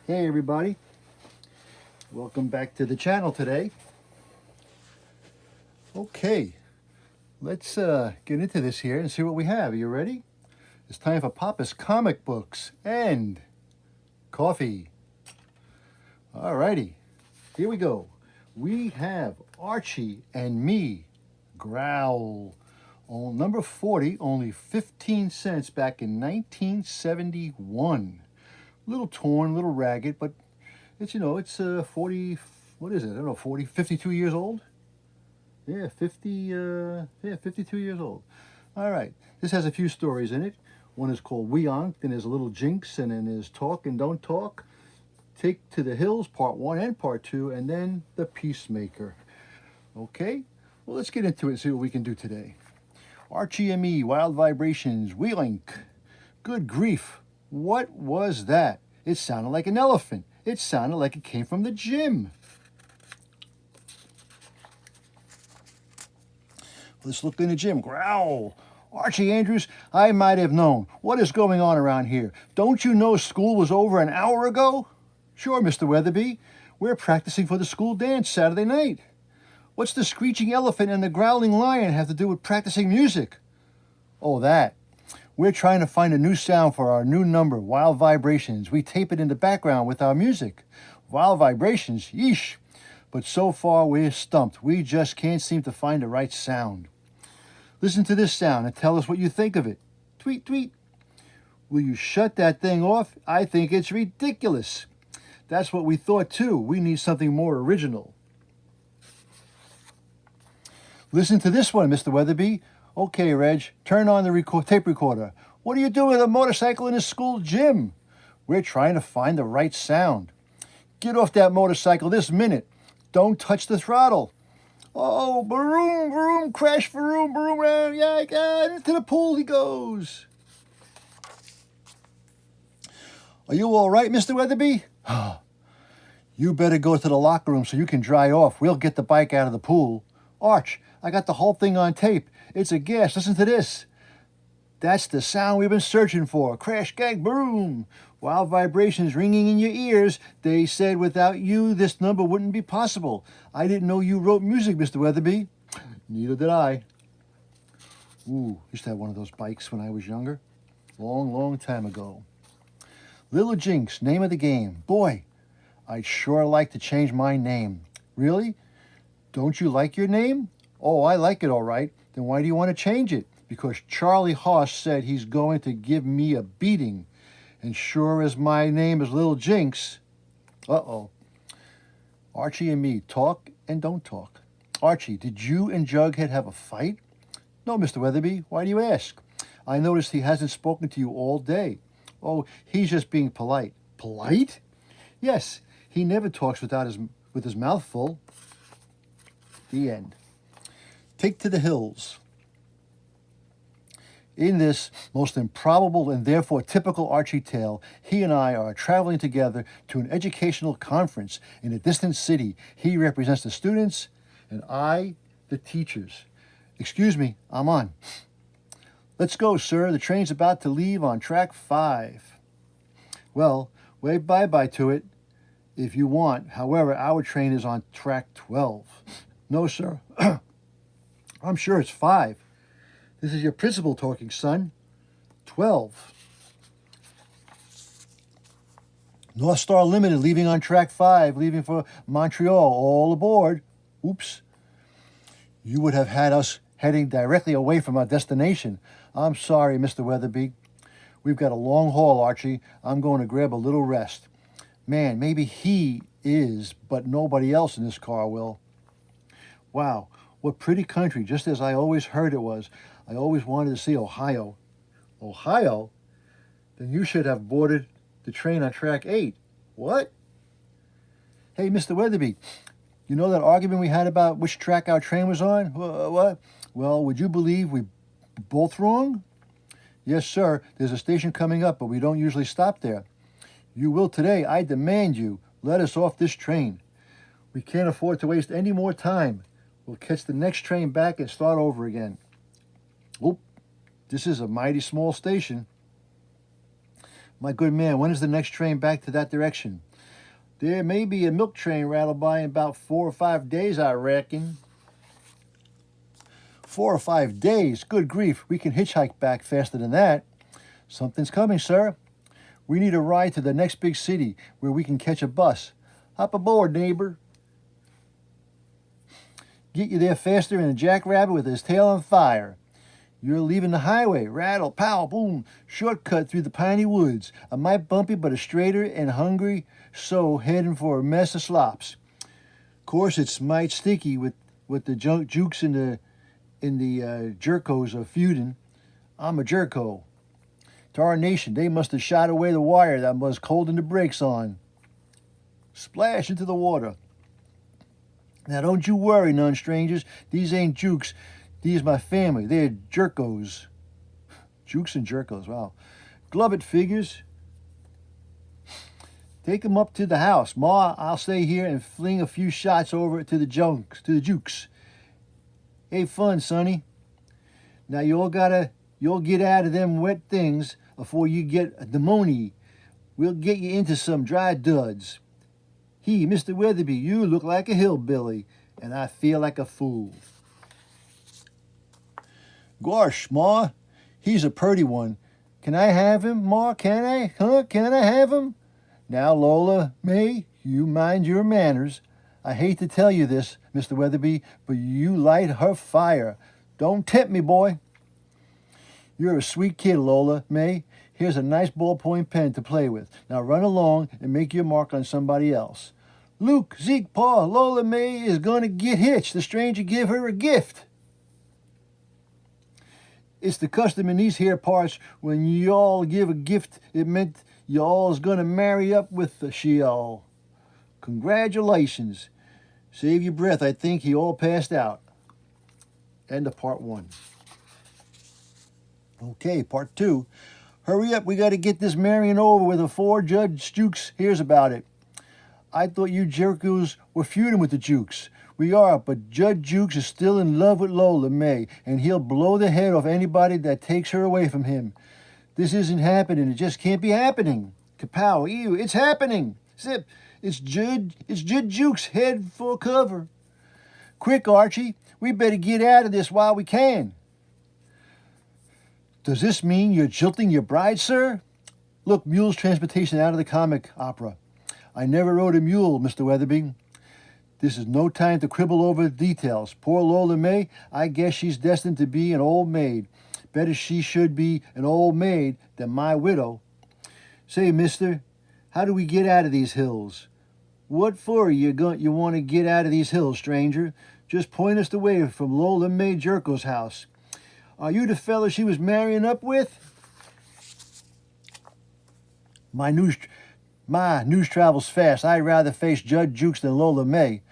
Hey everybody, welcome back to the channel today. Okay, let's get into this here and see what we have. Are you ready? It's time for Papa's comic books and coffee. Alrighty, here we go. We have Archie and Me, Growl. On number 40, only 15 cents back in 1971. Little torn, little ragged, but it's, it's 40, what is it? I don't know, 40, 52 years old? Yeah, 52 years old. All right, this has a few stories in it. One is called Wee-Oink, then there's a little Jinx, and then there's Talk and Don't Talk. Take to the Hills, Part 1 and Part 2, and then the Peacemaker. Okay, well, let's get into it and see what we can do today. Archie and Me, Wild Vibrations, Wee-Oink. Good grief, what was that? It sounded like an elephant. It sounded like it came from the gym. Let's look in the gym. Growl. Archie Andrews, I might have known. What is going on around here? Don't you know school was over an hour ago? Sure, Mr. Weatherby. We're practicing for the school dance Saturday night. What's the screeching elephant and the growling lion have to do with practicing music? Oh, that. We're trying to find a new sound for our new number, Wild Vibrations. We tape it in the background with our music. Wild Vibrations, yeesh. But so far we're stumped. We just can't seem to find the right sound. Listen to this sound and tell us what you think of it. Tweet, tweet. Will you shut that thing off? I think it's ridiculous. That's what we thought too. We need something more original. Listen to this one, Mr. Weatherby. Okay, Reg, turn on the tape recorder. What are you doing with a motorcycle in the school gym? We're trying to find the right sound. Get off that motorcycle this minute. Don't touch the throttle. Oh, broom, broom, crash, broom, broom, yeah, into the pool he goes. Are you all right, Mr. Weatherby? You better go to the locker room so you can dry off. We'll get the bike out of the pool. Arch, I got the whole thing on tape. It's a gas. Listen to this. That's the sound we've been searching for. Crash, gang, boom. Wild Vibrations ringing in your ears. They said without you, this number wouldn't be possible. I didn't know you wrote music, Mr. Weatherby. Neither did I. Ooh, used to have one of those bikes when I was younger. Long, long time ago. Little Jinx, name of the game. Boy, I'd sure like to change my name. Really? Don't you like your name? Oh, I like it all right. Then why do you want to change it? Because Charlie Hoss said he's going to give me a beating. And sure as my name is Little Jinx, uh-oh. Archie and Me, talk and don't talk. Archie, did you and Jughead have a fight? No, Mr. Weatherby. Why do you ask? I noticed he hasn't spoken to you all day. Oh, he's just being polite. Polite? Yes, he never talks with his mouth full. The end. Take to the Hills. In this most improbable and therefore typical Archie tale, he and I are traveling together to an educational conference in a distant city. He represents the students and I, the teachers. Excuse me, I'm on. Let's go, sir. The train's about to leave on track 5. Well, wave bye-bye to it if you want. However, our train is on track 12. No, sir. I'm sure it's 5. This is your principal talking, son. 12. North Star Limited leaving on track 5, leaving for Montreal. All aboard. Oops. You would have had us heading directly away from our destination. I'm sorry, Mr. Weatherby. We've got a long haul, Archie. I'm going to grab a little rest. Man, maybe he is, but nobody else in this car will. Wow, what pretty country, just as I always heard it was. I always wanted to see Ohio. Ohio? Then you should have boarded the train on track 8. What? Hey, Mr. Weatherby, you know that argument we had about which track our train was on? What? Well, would you believe we both wrong? Yes, sir. There's a station coming up, but we don't usually stop there. You will today. I demand you. Let us off this train. We can't afford to waste any more time. We'll catch the next train back and start over again. Oop, this is a mighty small station. My good man, when is the next train back to that direction? There may be a milk train rattle by in about 4 or 5 days, I reckon. 4 or 5 days? Good grief, we can hitchhike back faster than that. Something's coming, sir. We need a ride to the next big city where we can catch a bus. Hop aboard, neighbor. Get you there faster than a jackrabbit with his tail on fire. You're leaving the highway. Rattle, pow, boom. Shortcut through the piney woods. A mite bumpy, but a straighter and hungry so heading for a mess of slops. Of course, it's might sticky with the jukes and the jerkos are feuding. I'm a jerko. Tarnation, they must have shot away the wire that was holding the brakes on. Splash into the water. Now don't you worry, none strangers. These ain't jukes. These my family. They're jerkos. Jukes and jerkos, wow. Glove it, figures. Take 'em up to the house. Ma, I'll stay here and fling a few shots over to the jukes. Hey, fun, sonny. Now you'll get out of them wet things before you get pneumonia. We'll get you into some dry duds. He, Mr. Weatherby, you look like a hillbilly, and I feel like a fool. Gosh, Ma, he's a purty one. Can I have him, Ma? Can I? Huh? Can I have him? Now, Lola May, you mind your manners. I hate to tell you this, Mr. Weatherby, but you light her fire. Don't tempt me, boy. You're a sweet kid, Lola May. Here's a nice ballpoint pen to play with. Now run along and make your mark on somebody else. Luke, Zeke, Paul, Lola May is going to get hitched. The stranger give her a gift. It's the custom in these here parts when y'all give a gift, it meant y'all's going to marry up with the she-all. Congratulations. Save your breath, I think he all passed out. End of part 1. Okay, part 2. Hurry up, we got to get this marrying over with before Judge Jukes hears about it. I thought you jerkos were feuding with the Jukes. We are, but Judge Jukes is still in love with Lola May, and he'll blow the head off anybody that takes her away from him. This isn't happening. It just can't be happening. Kapow, ew, it's happening. Zip, it's Judge Jukes head for cover. Quick, Archie, we better get out of this while we can. Does this mean you're jilting your bride, sir? Look, mule's transportation out of the comic opera. I never rode a mule, Mr. Weatherby. This is no time to quibble over the details. Poor Lola May, I guess she's destined to be an old maid. Better she should be an old maid than my widow. Say, mister, how do we get out of these hills? What for you want to get out of these hills, stranger? Just point us the way from Lola May Jerko's house. Are you the fellow she was marrying up with? My news travels fast. I'd rather face Judge Jukes than Lola May.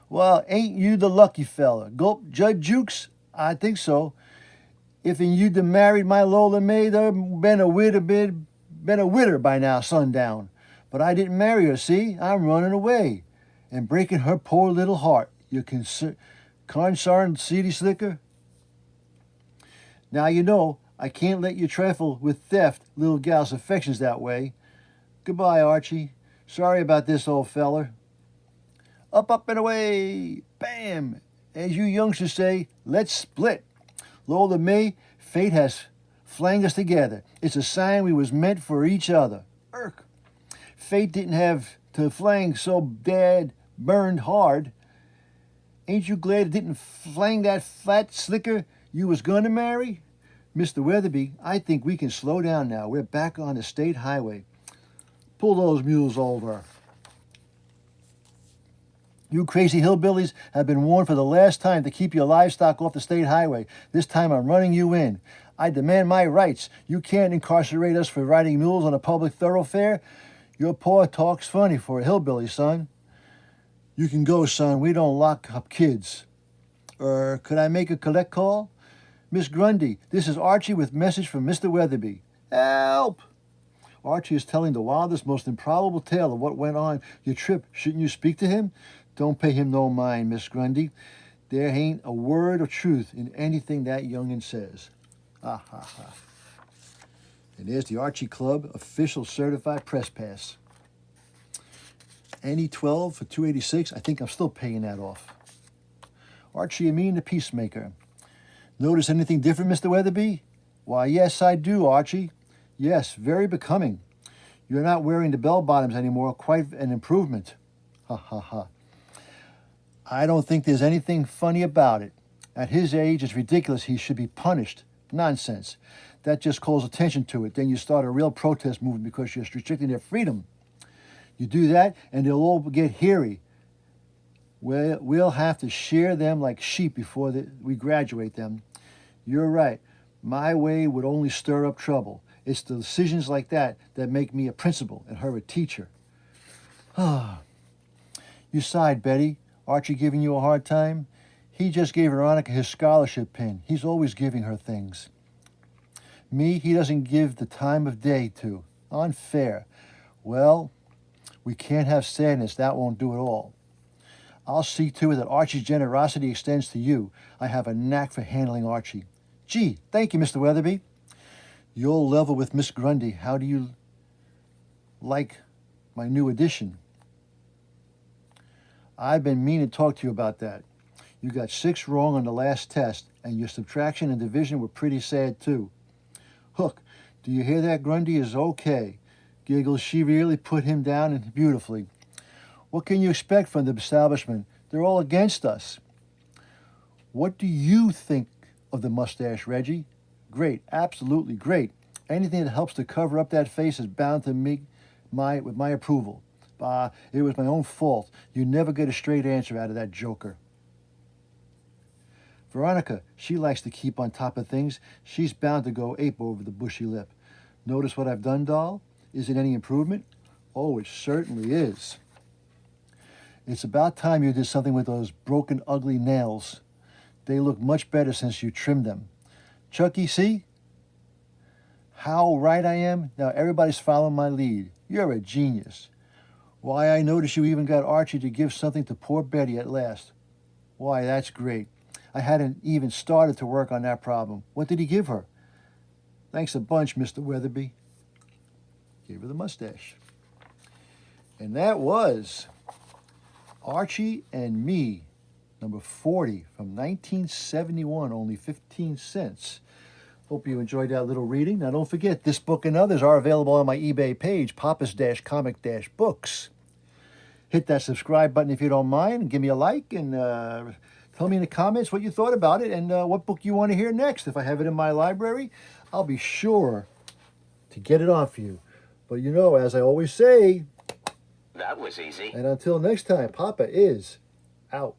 Well, ain't you the lucky fella? Gulp, Judge Jukes? I think so. If you'd have married my Lola May, there'd been a widder by now, sundown. But I didn't marry her, see? I'm running away and breaking her poor little heart. You consarned city slicker. Now you know, I can't let you trifle with theft, little gal's affections that way. Goodbye, Archie. Sorry about this, old feller. Up and away. Bam. As you youngsters say, let's split. Lola May, fate has flanged us together. It's a sign we was meant for each other. Irk. Fate didn't have to flang so bad burned hard. Ain't you glad it didn't flang that fat slicker you was gonna marry? Mr. Weatherby, I think we can slow down now. We're back on the state highway. Pull those mules over. You crazy hillbillies have been warned for the last time to keep your livestock off the state highway. This time I'm running you in. I demand my rights. You can't incarcerate us for riding mules on a public thoroughfare. Your paw talks funny for a hillbilly, son. You can go, son. We don't lock up kids. Could I make a collect call? Miss Grundy, this is Archie with message from Mr. Weatherby. Help! Archie is telling the wildest, most improbable tale of what went on your trip. Shouldn't you speak to him? Don't pay him no mind, Miss Grundy. There ain't a word of truth in anything that youngin' says. Ha ha ha. And there's the Archie Club official certified press pass. Any 12 for $2.86. I think I'm still paying that off. Archie and Me and the Peacemaker. Notice anything different, Mr. Weatherby? Why, yes, I do, Archie. Yes, very becoming. You're not wearing the bell bottoms anymore. Quite an improvement. Ha ha ha. I don't think there's anything funny about it. At his age, it's ridiculous. He should be punished. Nonsense. That just calls attention to it. Then you start a real protest movement because you're restricting their freedom. You do that, and they'll all get hairy. We'll have to shear them like sheep before we graduate them. You're right. My way would only stir up trouble. It's the decisions like that that make me a principal and her a teacher. You sighed, Betty. Archie giving you a hard time? He just gave Veronica his scholarship pin. He's always giving her things. Me, he doesn't give the time of day to. Unfair. Well, we can't have sadness. That won't do it all. I'll see to it that Archie's generosity extends to you. I have a knack for handling Archie. Gee, thank you, Mr. Weatherby. You'll level with Miss Grundy. How do you like my new addition? I've been meaning to talk to you about that. You got 6 wrong on the last test, and your subtraction and division were pretty sad, too. Hook, do you hear that? Grundy is okay. Giggles, she really put him down and beautifully. What can you expect from the establishment? They're all against us. What do you think of the mustache, Reggie? Great, absolutely great. Anything that helps to cover up that face is bound to meet with my approval. It was my own fault. You never get a straight answer out of that joker. Veronica, she likes to keep on top of things. She's bound to go ape over the bushy lip. Notice what I've done, doll? Is it any improvement? Oh, it certainly is. It's about time you did something with those broken, ugly nails. They look much better since you trimmed them. Chucky, see? How right I am? Now everybody's following my lead. You're a genius. Why, I noticed you even got Archie to give something to poor Betty at last. Why, that's great. I hadn't even started to work on that problem. What did he give her? Thanks a bunch, Mr. Weatherby. Gave her the mustache. And that was Archie and Me, number 40 from 1971, only 15 cents. Hope you enjoyed that little reading. Now don't forget, this book and others are available on my eBay page, Pappas-Comic-Books. Hit that subscribe button if you don't mind, and give me a like, and tell me in the comments what you thought about it and what book you want to hear next. If I have it in my library, I'll be sure to get it on for you. But you know, as I always say, that was easy. And until next time, Papa is out.